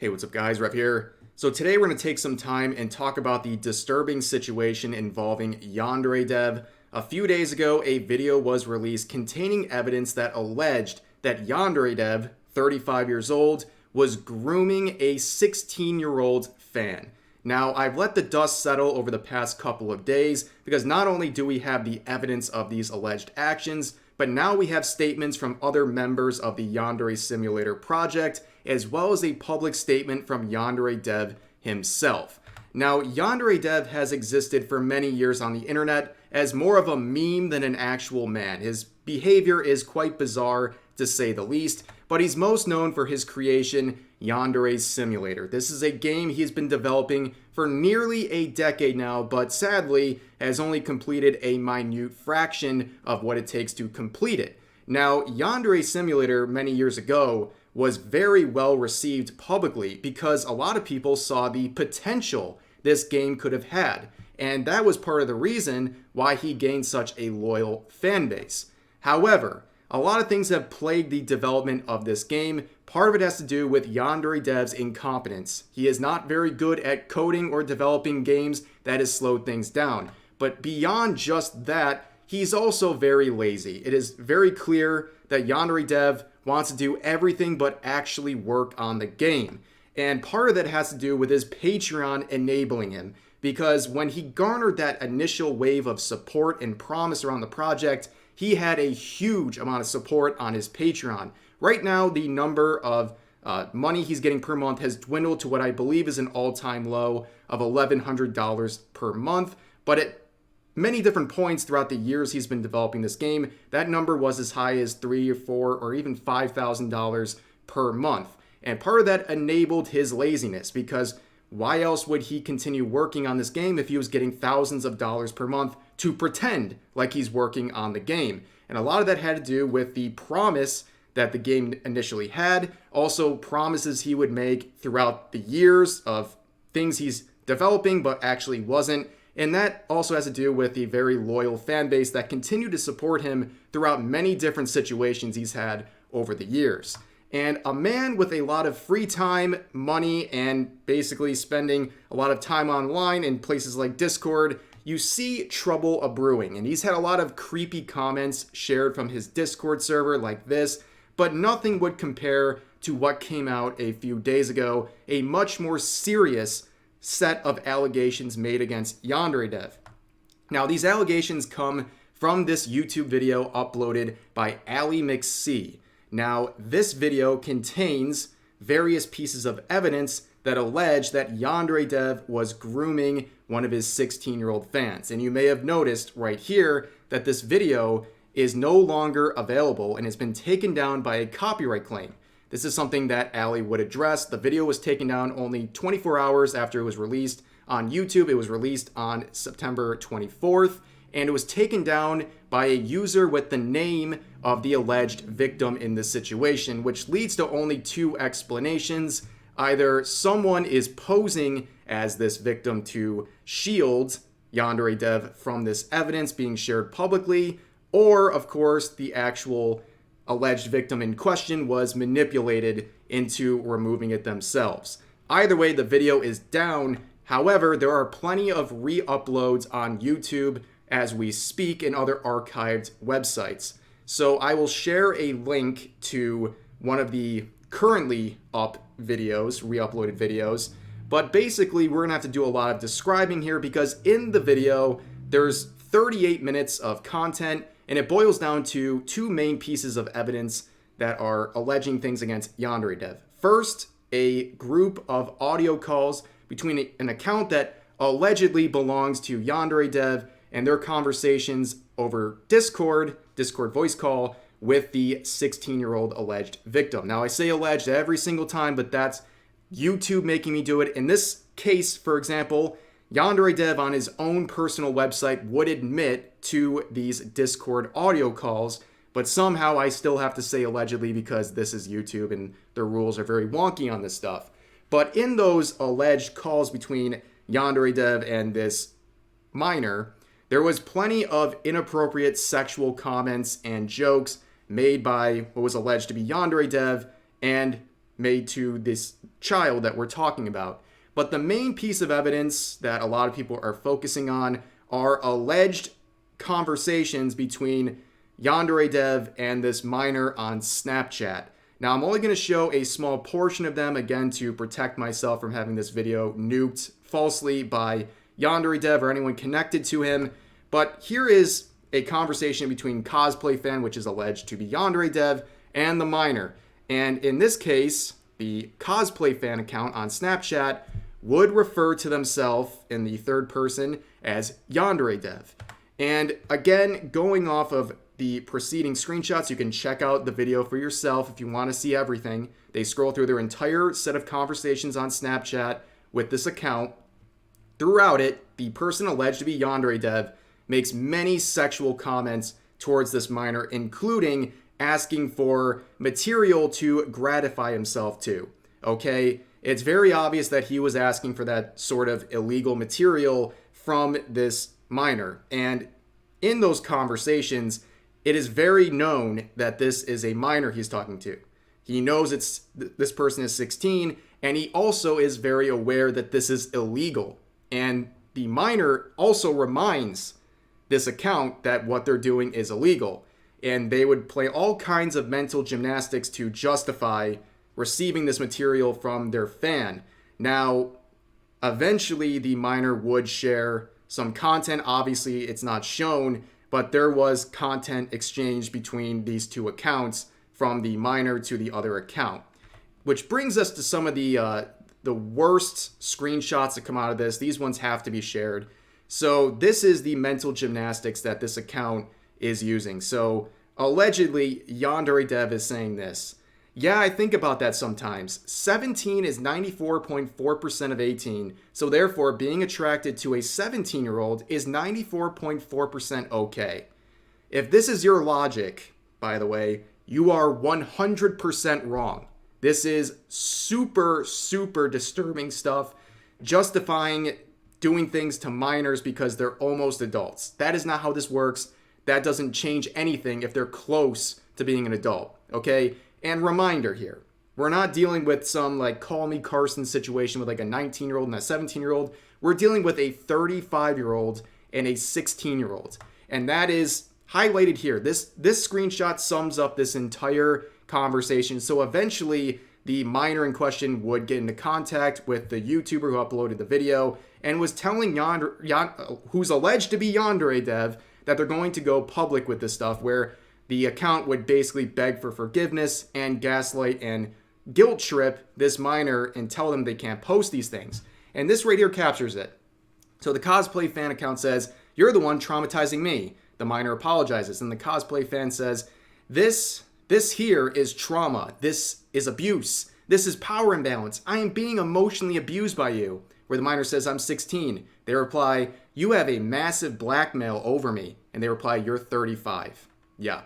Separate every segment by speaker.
Speaker 1: Hey, what's up guys, Rev here. So today we're going to take some time and talk about the disturbing situation involving YandereDev. A few days ago, a video was released containing evidence that alleged that YandereDev, 35 years old, was grooming a 16-year-old fan. Now, I've let the dust settle over the past couple of days because not only do we have the evidence of these alleged actions, but now we have statements from other members of the Yandere Simulator project, as well as a public statement from YandereDev himself. Now, YandereDev has existed for many years on the internet as more of a meme than an actual man. His behavior is quite bizarre, to say the least, but he's most known for his creation, Yandere Simulator. This is a game he's been developing for nearly a decade now, but sadly has only completed a minute fraction of what it takes to complete it. Now, Yandere Simulator many years ago was very well received publicly because a lot of people saw the potential this game could have had, and that was part of the reason why he gained such a loyal fan base. However, a lot of things have plagued the development of this game. Part of it has to do with YandereDev's incompetence. He is not very good at coding or developing games. That has slowed things down. But beyond just that, he's also very lazy. It is very clear that YandereDev wants to do everything but actually work on the game. And part of that has to do with his Patreon enabling him, because when he garnered that initial wave of support and promise around the project, he had a huge amount of support on his Patreon. Right now, the number of money he's getting per month has dwindled to what I believe is an all-time low of $1,100 per month. But at many different points throughout the years he's been developing this game, that number was as high as $3,000 or $4,000 or even $5,000 per month. And part of that enabled his laziness, because why else would he continue working on this game if he was getting thousands of dollars per month to pretend like he's working on the game? And a lot of that had to do with the promise that the game initially had, also promises he would make throughout the years of things he's developing but actually wasn't. And that also has to do with the very loyal fan base that continued to support him throughout many different situations he's had over the years. And a man with a lot of free time, money, and basically spending a lot of time online in places like Discord, you see trouble a-brewing. And he's had a lot of creepy comments shared from his Discord server like this, but nothing would compare to what came out a few days ago, a much more serious set of allegations made against YandereDev. Now, these allegations come from this YouTube video uploaded by Ali McC. Now, this video contains various pieces of evidence that allege that YandereDev was grooming one of his 16-year-old fans. And you may have noticed right here that this video is no longer available and has been taken down by a copyright claim. This is something that Ali would address. The video was taken down only 24 hours after it was released on YouTube. It was released on September 24th, and it was taken down by a user with the name of the alleged victim in this situation, which leads to only two explanations. Either someone is posing as this victim to shield YandereDev from this evidence being shared publicly, or, of course, the actual alleged victim in question was manipulated into removing it themselves. Either way, the video is down. However, there are plenty of re-uploads on YouTube as we speak and other archived websites. So I will share a link to one of the currently up videos, re-uploaded videos. But basically, we're gonna have to do a lot of describing here because in the video, there's 38 minutes of content, and it boils down to two main pieces of evidence that are alleging things against YandereDev. First, a group of audio calls between an account that allegedly belongs to YandereDev and their conversations over Discord voice call with the 16-year-old alleged victim. Now, I say alleged every single time, but that's YouTube making me do it. In this case, for example, YandereDev on his own personal website would admit to these Discord audio calls, but somehow I still have to say allegedly because this is YouTube and the rules are very wonky on this stuff. But in those alleged calls between YandereDev and this minor, there was plenty of inappropriate sexual comments and jokes made by what was alleged to be YandereDev, and made to this child that we're talking about. But the main piece of evidence that a lot of people are focusing on are alleged conversations between Yandere Dev and this minor on Snapchat. Now, I'm only going to show a small portion of them, again, to protect myself from having this video nuked falsely by Yandere Dev or anyone connected to him. But here is a conversation between Cosplay Fan, which is alleged to be Yandere Dev, and the minor. And in this case, the Cosplay Fan account on Snapchat would refer to themselves in the third person as Yandere Dev. And again, going off of the preceding screenshots, you can check out the video for yourself if you want to see everything. They scroll through their entire set of conversations on Snapchat with this account. Throughout it, the person alleged to be Yandere Dev makes many sexual comments towards this minor, including asking for material to gratify himself to. Okay? It's very obvious that he was asking for that sort of illegal material from this minor. And in those conversations, it is very known that this is a minor he's talking to. He knows this person is 16, and he also is very aware that this is illegal. And the minor also reminds this account that what they're doing is illegal. And they would play all kinds of mental gymnastics to justify receiving this material from their fan. Now, eventually the minor would share some content. Obviously, it's not shown, but there was content exchanged between these two accounts from the minor to the other account. Which brings us to some of the worst screenshots that come out of this. These ones have to be shared. So this is the mental gymnastics that this account is using. So allegedly, Yandere Dev is saying this. Yeah, I think about that sometimes. 17 is 94.4% of 18, so therefore being attracted to a 17-year-old is 94.4% okay. If this is your logic, by the way, you are 100% wrong. This is super, super disturbing stuff, justifying doing things to minors because they're almost adults. That is not how this works. That doesn't change anything if they're close to being an adult, okay? And reminder here, we're not dealing with some like Call Me Carson situation with like a 19-year-old and a 17-year-old. We're dealing with a 35-year-old and a 16-year-old. And that is highlighted here. This screenshot sums up this entire conversation. So eventually the minor in question would get into contact with the YouTuber who uploaded the video and was telling who's alleged to be Yandere Dev that they're going to go public with this stuff, where the account would basically beg for forgiveness and gaslight and guilt trip this minor and tell them they can't post these things. And this right here captures it. So the Cosplay Fan account says, "You're the one traumatizing me." The minor apologizes, and the Cosplay Fan says, This here is trauma. This is abuse. This is power imbalance. I am being emotionally abused by you." Where the minor says, "I'm 16. They reply, "You have a massive blackmail over me." And they reply, "You're 35. Yeah.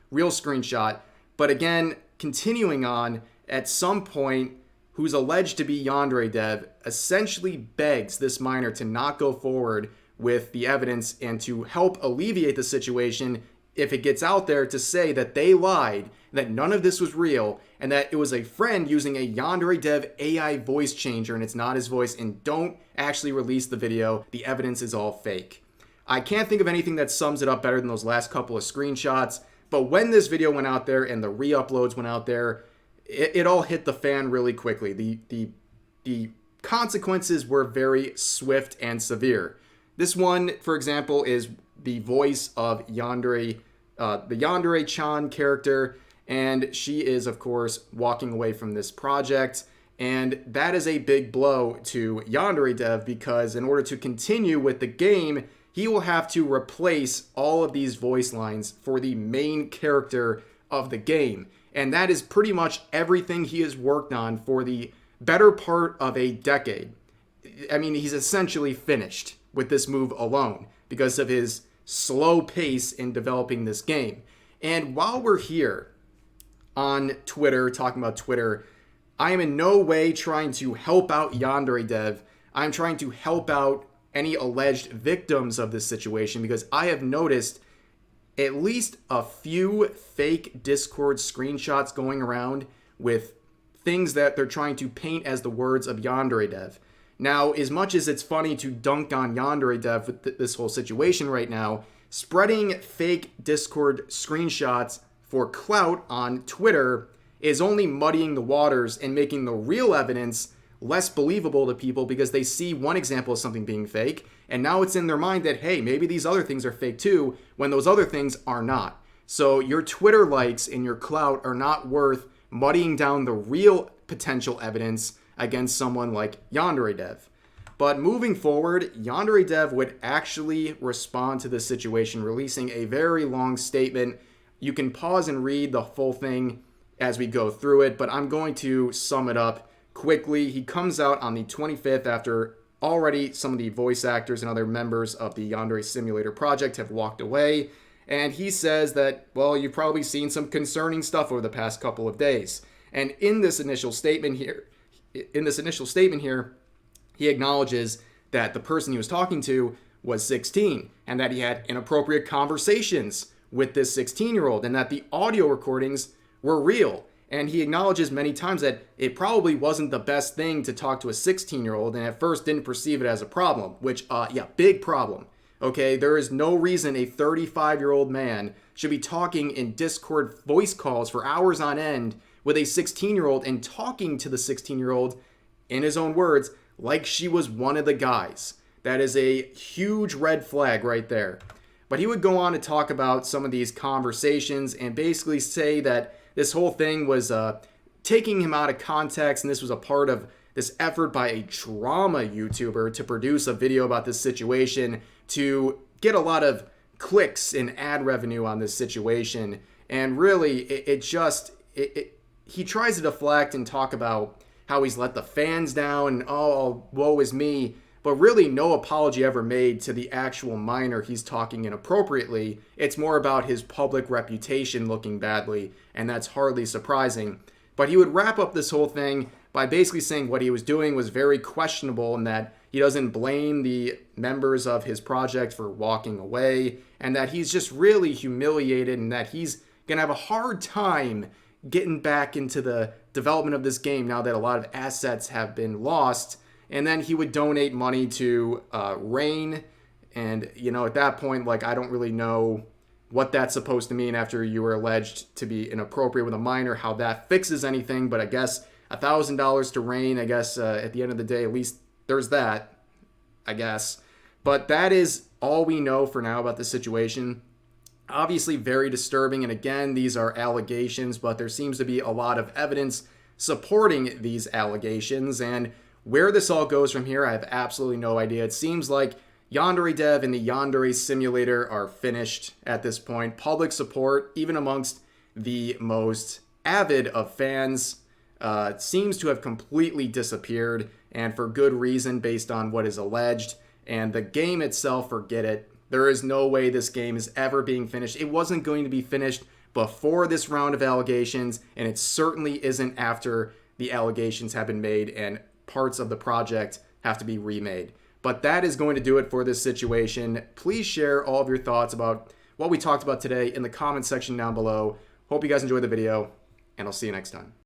Speaker 1: Real screenshot. But again, continuing on, at some point, who's alleged to be Yandere Dev essentially begs this minor to not go forward with the evidence and to help alleviate the situation if it gets out there, to say that they lied, that none of this was real, and that it was a friend using a Yandere Dev AI voice changer and it's not his voice, and don't actually release the video. The evidence is all fake. I can't think of anything that sums it up better than those last couple of screenshots. But when this video went out there and the re-uploads went out there, it all hit the fan really quickly. The consequences were very swift and severe. This one, for example, is the voice of Yandere, the Yandere-chan character, and she is, of course, walking away from this project. And that is a big blow to Yandere Dev, because in order to continue with the game, he will have to replace all of these voice lines for the main character of the game. And that is pretty much everything he has worked on for the better part of a decade. I mean, he's essentially finished with this move alone because of his slow pace in developing this game. And while we're here on Twitter, talking about Twitter, I am in no way trying to help out Yandere Dev. I'm trying to help out any alleged victims of this situation, because I have noticed at least a few fake Discord screenshots going around with things that they're trying to paint as the words of Yandere Dev. Now, as much as it's funny to dunk on Yandere Dev with this whole situation right now, spreading fake Discord screenshots for clout on Twitter is only muddying the waters and making the real evidence less believable to people because they see one example of something being fake, and now it's in their mind that, hey, maybe these other things are fake too, when those other things are not. So your Twitter likes and your clout are not worth muddying down the real potential evidence against someone like Yandere Dev. But moving forward, Yandere Dev would actually respond to this situation, releasing a very long statement. You can pause and read the full thing as we go through it, but I'm going to sum it up quickly. He comes out on the 25th after already some of the voice actors and other members of the Yandere Simulator project have walked away. And he says that, well, you've probably seen some concerning stuff over the past couple of days. And in this initial statement here, he acknowledges that the person he was talking to was 16 and that he had inappropriate conversations with this 16-year-old and that the audio recordings were real. And he acknowledges many times that it probably wasn't the best thing to talk to a 16-year-old and at first didn't perceive it as a problem, which, big problem. Okay, there is no reason a 35-year-old man should be talking in Discord voice calls for hours on end with a 16-year-old and talking to the 16-year-old, in his own words, like she was one of the guys. That is a huge red flag right there. But he would go on to talk about some of these conversations and basically say that this whole thing was taking him out of context, and this was a part of this effort by a drama YouTuber to produce a video about this situation to get a lot of clicks and ad revenue on this situation. And really, he tries to deflect and talk about how he's let the fans down and, oh, woe is me. But really, no apology ever made to the actual minor he's talking inappropriately. It's more about his public reputation looking badly, and that's hardly surprising. But he would wrap up this whole thing by basically saying what he was doing was very questionable and that he doesn't blame the members of his project for walking away, and that he's just really humiliated and that he's going to have a hard time getting back into the development of this game now that a lot of assets have been lost. And then he would donate money to Rain. And, at that point, I don't really know what that's supposed to mean after you were alleged to be inappropriate with a minor, how that fixes anything. But I guess $1,000 to Rain, I guess at the end of the day, at least there's that, I guess. But that is all we know for now about the situation. Obviously very disturbing. And again, these are allegations, but there seems to be a lot of evidence supporting these allegations. And where this all goes from here, I have absolutely no idea. It seems like Yandere Dev and the Yandere Simulator are finished at this point. Public support, even amongst the most avid of fans, seems to have completely disappeared, and for good reason based on what is alleged. And the game itself, forget it. There is no way this game is ever being finished. It wasn't going to be finished before this round of allegations, and it certainly isn't after the allegations have been made and parts of the project have to be remade. But that is going to do it for this situation. Please share all of your thoughts about what we talked about today in the comment section down below. Hope you guys enjoyed the video, and I'll see you next time.